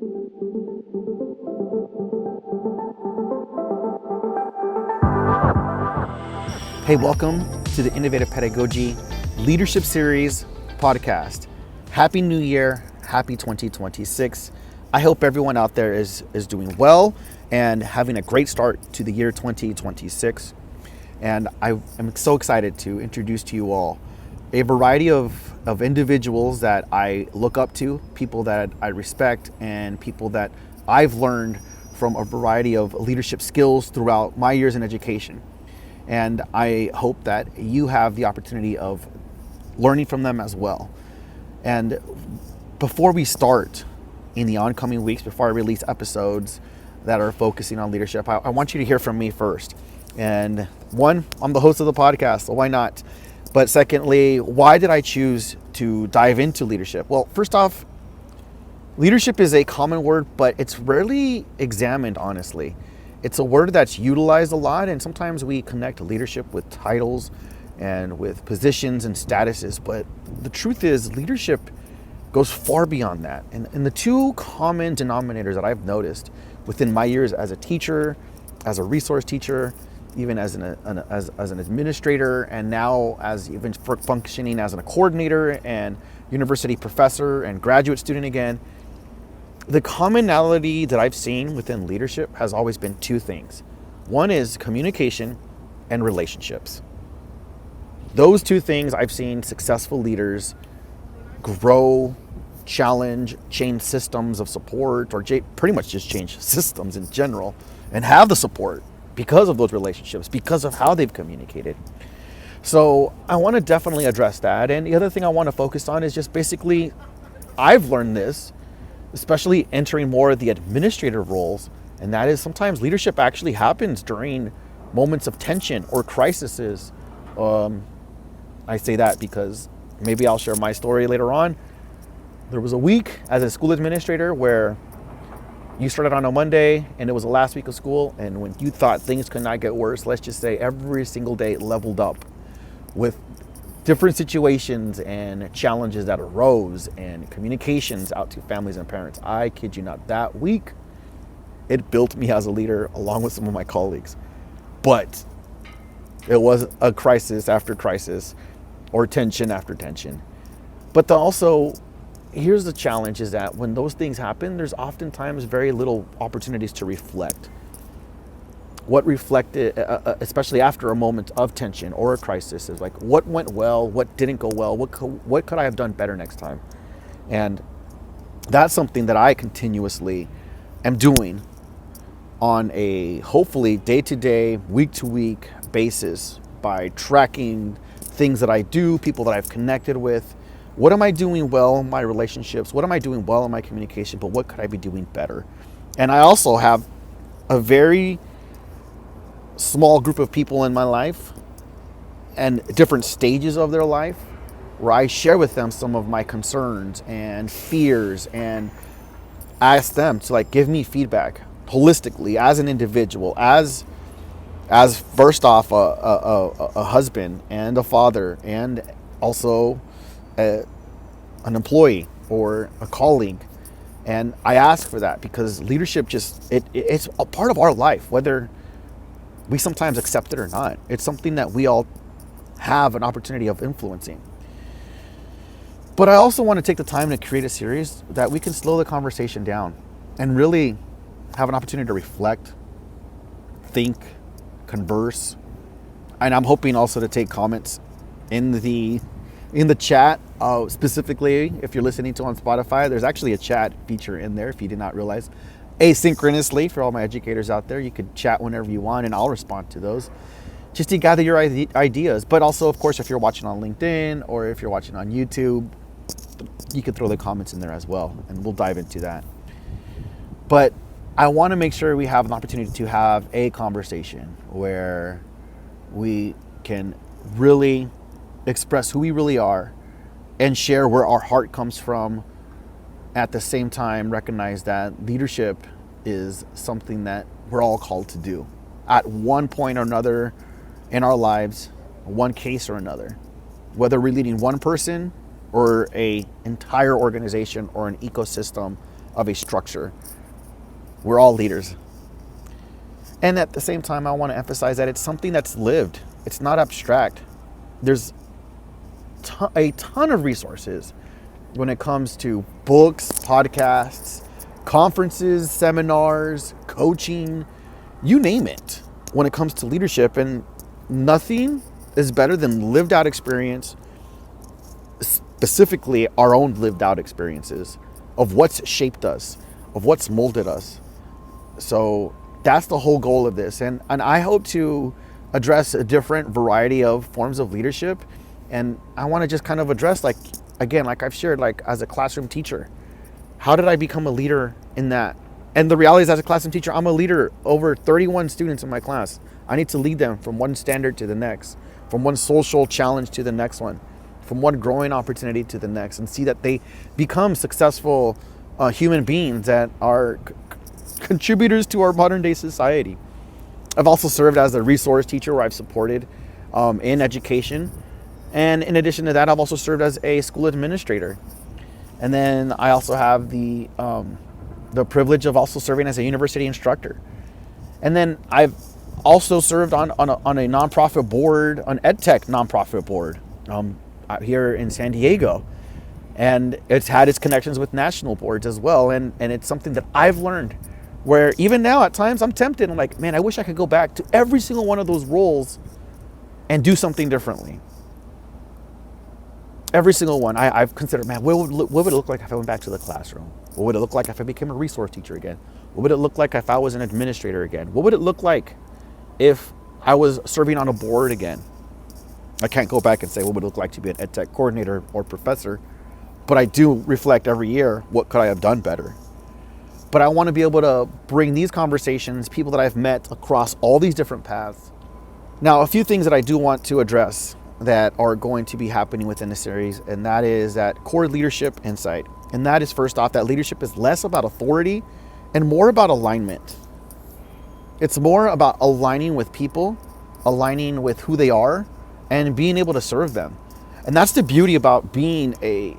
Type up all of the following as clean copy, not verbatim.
Hey, welcome to the Innovative Pedagogy Leadership Series podcast. Happy New Year, happy 2026. I hope everyone out there is doing well and having a great start to the year 2026. And I am so excited to introduce to you all a variety of individuals that I look up to, people that I respect, and people that I've learned from a variety of leadership skills throughout my years in education. And I hope that you have the opportunity of learning from them as well. And before we start in the oncoming weeks, before I release episodes that are focusing on leadership, I want you to hear from me first. And one, I'm the host of the podcast, so why not? But secondly, why did I choose to dive into leadership? Well, first off, leadership is a common word, but it's rarely examined, honestly. It's a word that's utilized a lot, and sometimes we connect leadership with titles and with positions and statuses, but the truth is leadership goes far beyond that. And the two common denominators that I've noticed within my years as a teacher, as a resource teacher, even as an administrator, and now as even functioning as a coordinator and university professor and graduate student again, the commonality that I've seen within leadership has always been two things. One is communication and relationships. Those two things I've seen successful leaders grow, challenge, change systems of support, or pretty much just change systems in general, and have the support because of those relationships, because of how they've communicated. So I want to definitely address that. And the other thing I want to focus on is just basically, I've learned this, especially entering more of the administrative roles, and that is sometimes leadership actually happens during moments of tension or crises. I say that because maybe I'll share my story later on. There was a week as a school administrator where you started on a Monday and it was the last week of school, and when you thought things could not get worse, let's just say every single day leveled up with different situations and challenges that arose and communications out to families and parents. I kid you not, that week, it built me as a leader along with some of my colleagues. But it was a crisis after crisis or tension after tension. But also, here's the challenge is that when those things happen, there's oftentimes very little opportunities to reflect. What reflected, especially after a moment of tension or a crisis, is like what went well, what didn't go well, what could I have done better next time? And that's something that I continuously am doing on a hopefully day-to-day, week-to-week basis by tracking things that I do, people that I've connected with. What am I doing well in my relationships? What am I doing well in my communication? But what could I be doing better? And I also have a very small group of people in my life and different stages of their life where I share with them some of my concerns and fears and ask them to give me feedback holistically as an individual, as first off a husband and a father, and also an employee or a colleague. And I ask for that because leadership it's a part of our life, whether we sometimes accept it or not. It's something that we all have an opportunity of influencing. But I also want to take the time to create a series that we can slow the conversation down and really have an opportunity to reflect, think, converse. And I'm hoping also to take comments in the chat. Specifically, if you're listening to on Spotify, there's actually a chat feature in there if you did not realize. Asynchronously, for all my educators out there, you could chat whenever you want and I'll respond to those just to gather your ideas. But also, of course, if you're watching on LinkedIn or if you're watching on YouTube, you could throw the comments in there as well, and we'll dive into that. But I want to make sure we have an opportunity to have a conversation where we can really express who we really are and share where our heart comes from. At the same time, recognize that leadership is something that we're all called to do at one point or another in our lives, one case or another. Whether we're leading one person or an entire organization or an ecosystem of a structure. We're all leaders. And at the same time, I want to emphasize that it's something that's lived. It's not abstract. There's a ton of resources when it comes to books, podcasts, conferences, seminars, coaching, you name it, when it comes to leadership. And nothing is better than lived out experience, specifically our own lived out experiences of what's shaped us, of what's molded us. So that's the whole goal of this. And I hope to address a different variety of forms of leadership. And I want to just kind of address, like, again, like I've shared, like as a classroom teacher, how did I become a leader in that? And the reality is, as a classroom teacher, I'm a leader over 31 students in my class. I need to lead them from one standard to the next, from one social challenge to the next one, from one growing opportunity to the next, and see that they become successful human beings that are contributors to our modern day society. I've also served as a resource teacher where I've supported in education. And in addition to that, I've also served as a school administrator. And then I also have the privilege of also serving as a university instructor. And then I've also served on a nonprofit board, an EdTech nonprofit board out here in San Diego. And it's had its connections with national boards as well. And it's something that I've learned, where even now at times I'm tempted. I'm like, man, I wish I could go back to every single one of those roles and do something differently. Every single one. I've considered, man, what would it look like if I went back to the classroom? What would it look like if I became a resource teacher again? What would it look like if I was an administrator again? What would it look like if I was serving on a board again? I can't go back and say what would it look like to be an EdTech coordinator or professor, but I do reflect every year, what could I have done better? But I want to be able to bring these conversations, people that I've met across all these different paths. Now, a few things that I do want to address that are going to be happening within the series, and that is that core leadership insight. And that is, first off, that leadership is less about authority and more about alignment. It's more about aligning with people, aligning with who they are, and being able to serve them. And that's the beauty about being a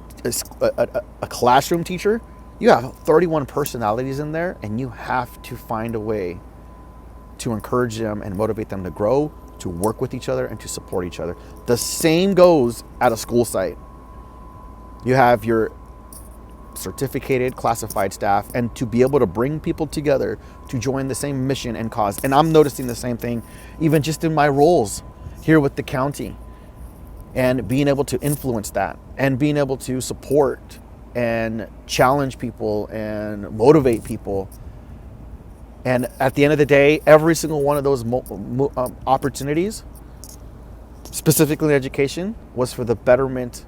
classroom teacher. You have 31 personalities in there, and you have to find a way to encourage them and motivate them to grow, to work with each other, and to support each other. The same goes at a school site. You have your certificated, classified staff, and to be able to bring people together to join the same mission and cause. And I'm noticing the same thing, even just in my roles here with the county, and being able to influence that, and being able to support and challenge people and motivate people. And at the end of the day, every single one of those opportunities, specifically in education, was for the betterment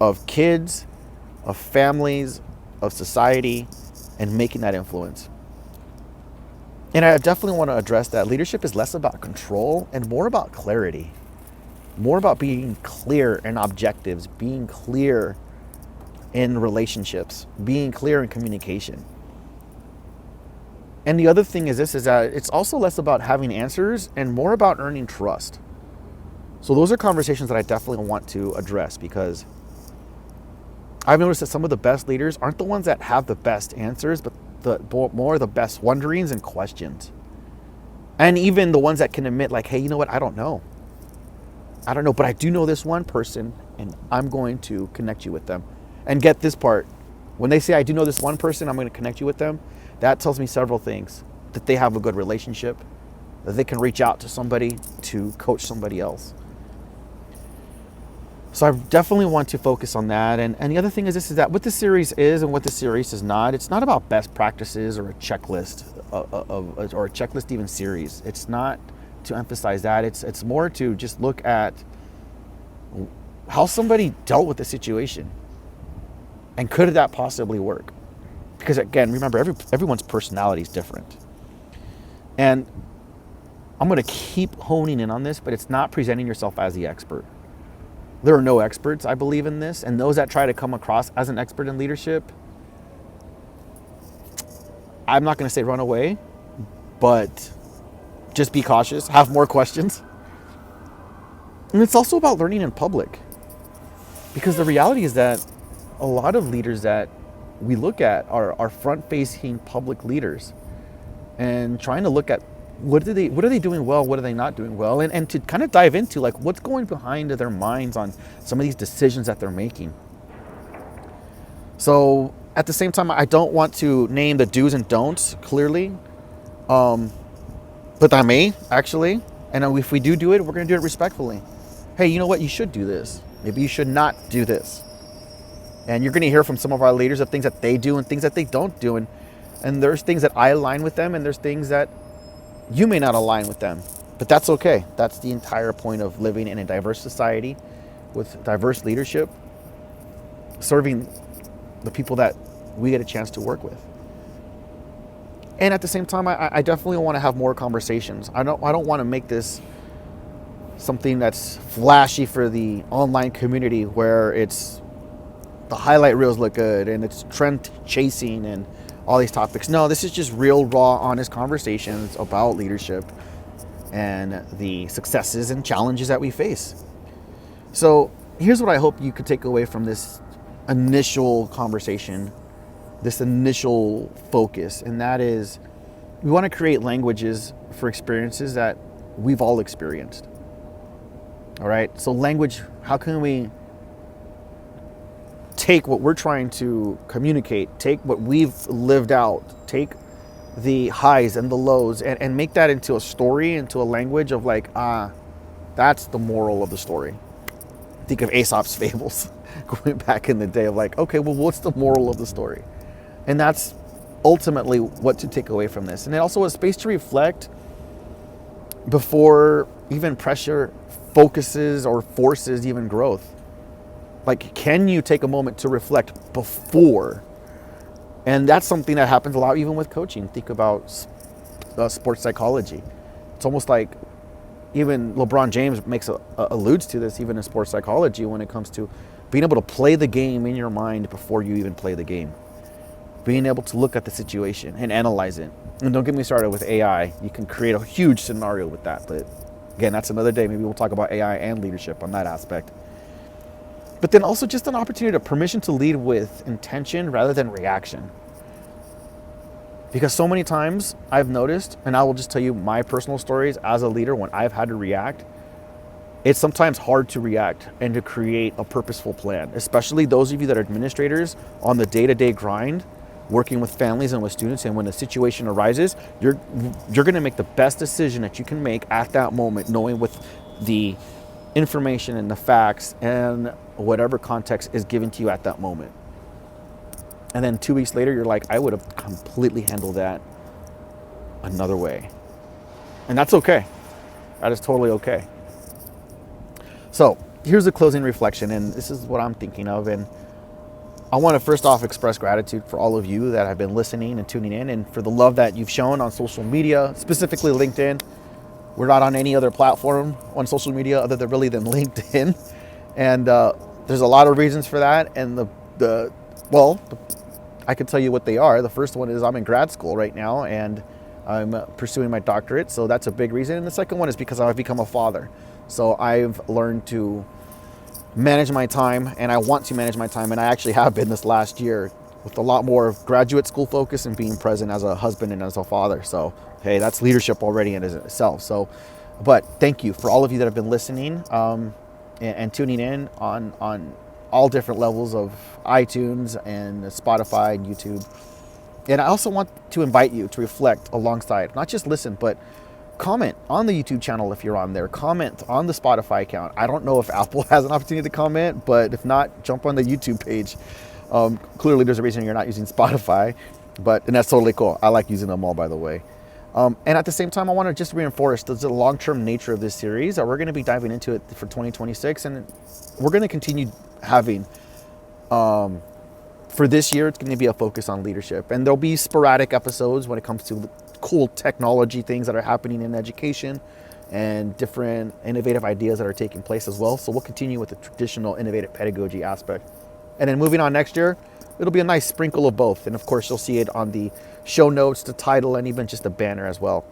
of kids, of families, of society, and making that influence. And I definitely want to address that leadership is less about control and more about clarity, more about being clear in objectives, being clear in relationships, being clear in communication. And the other thing is this, is that it's also less about having answers and more about earning trust. So those are conversations that I definitely want to address, because I've noticed that some of the best leaders aren't the ones that have the best answers, but more the best wonderings and questions. And even the ones that can admit, like, hey, you know what? I don't know, but I do know this one person, and I'm going to connect you with them. And get this part, when they say I do know this one person, I'm going to connect you with them, that tells me several things: that they have a good relationship, that they can reach out to somebody to coach somebody else. So I definitely want to focus on that. And the other thing is this, is that what this series is and what this series is not, it's not about best practices or a checklist or a checklist even series. It's not to emphasize that. It's more to just look at how somebody dealt with the situation, and could that possibly work? Because again, remember, everyone's personality is different. And I'm going to keep honing in on this, but it's not presenting yourself as the expert. There are no experts, I believe in this. And those that try to come across as an expert in leadership, I'm not going to say run away, but just be cautious, have more questions. And it's also about learning in public. Because the reality is that a lot of leaders that we look at our front-facing public leaders and trying to look at what are they doing well, what are they not doing well, and to kind of dive into like what's going behind their minds on some of these decisions that they're making. So at the same time, I don't want to name the do's and don'ts clearly, but I may actually, and if we do it, we're going to do it respectfully. Hey, you know what? You should do this. Maybe you should not do this. And you're going to hear from some of our leaders of things that they do and things that they don't do. And there's things that I align with them, and there's things that you may not align with them. But that's okay. That's the entire point of living in a diverse society with diverse leadership, serving the people that we get a chance to work with. And at the same time, I definitely want to have more conversations. I don't want to make this something that's flashy for the online community where it's the highlight reels look good and it's trend chasing and all these topics. No, this is just real, raw, honest conversations about leadership and the successes and challenges that we face. So here's what I hope you could take away from this initial conversation, this initial focus, and that is we want to create languages for experiences that we've all experienced. All right, so language, how can we take what we're trying to communicate, take what we've lived out, take the highs and the lows, and make that into a story, into a language of like, that's the moral of the story. Think of Aesop's fables going back in the day of like, okay, well, what's the moral of the story? And that's ultimately what to take away from this. And it also a space to reflect before even pressure focuses or forces even growth. Like, can you take a moment to reflect before? And that's something that happens a lot even with coaching. Think about sports psychology. It's almost like even LeBron James alludes to this even in sports psychology when it comes to being able to play the game in your mind before you even play the game. Being able to look at the situation and analyze it. And don't get me started with AI. You can create a huge scenario with that. But again, that's another day. Maybe we'll talk about AI and leadership on that aspect. But then also just an opportunity, permission to lead with intention rather than reaction. Because so many times I've noticed, and I will just tell you my personal stories as a leader when I've had to react, it's sometimes hard to react and to create a purposeful plan, especially those of you that are administrators on the day-to-day grind, working with families and with students. And when a situation arises, you're going to make the best decision that you can make at that moment, knowing with the information and the facts and whatever context is given to you at that moment. And then 2 weeks later, you're like, I would have completely handled that another way. And that's okay. That is totally okay. So here's a closing reflection, and this is what I'm thinking of. And I want to first off express gratitude for all of you that have been listening and tuning in, and for the love that you've shown on social media, specifically LinkedIn. We're not on any other platform on social media other than LinkedIn. And there's a lot of reasons for that. And I can tell you what they are. The first one is I'm in grad school right now and I'm pursuing my doctorate. So that's a big reason. And the second one is because I've become a father. So I've learned to manage my time, and I want to manage my time. And I actually have been this last year with a lot more of graduate school focus and being present as a husband and as a father. So, hey, that's leadership already in itself. So, but thank you for all of you that have been listening and tuning in on all different levels of iTunes and Spotify and YouTube. And I also want to invite you to reflect alongside, not just listen, but comment on the YouTube channel if you're on there. Comment on the Spotify account. I don't know if Apple has an opportunity to comment, but if not, jump on the YouTube page. Clearly there's a reason you're not using Spotify, and that's totally cool. I like using them all, by the way. And at the same time, I want to just reinforce the long-term nature of this series. We're going to be diving into it for 2026, and we're going to continue having, for this year, it's going to be a focus on leadership. And there'll be sporadic episodes when it comes to cool technology things that are happening in education and different innovative ideas that are taking place as well. So we'll continue with the traditional innovative pedagogy aspect. And then moving on next year, it'll be a nice sprinkle of both. And of course, you'll see it on the show notes, the title, and even just a banner as well.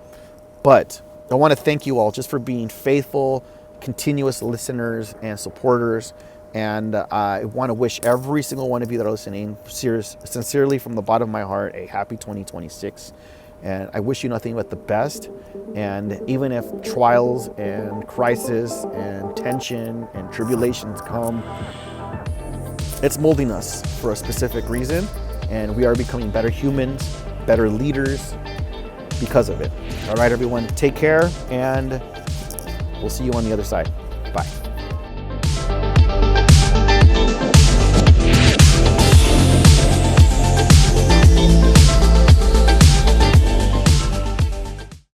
But I want to thank you all just for being faithful, continuous listeners and supporters. And I want to wish every single one of you that are listening, sincerely from the bottom of my heart, a happy 2026. And I wish you nothing but the best. And even if trials and crisis and tension and tribulations come, it's molding us for a specific reason. And we are becoming better humans, better leaders because of it. All right, everyone, take care, and we'll see you on the other side. Bye.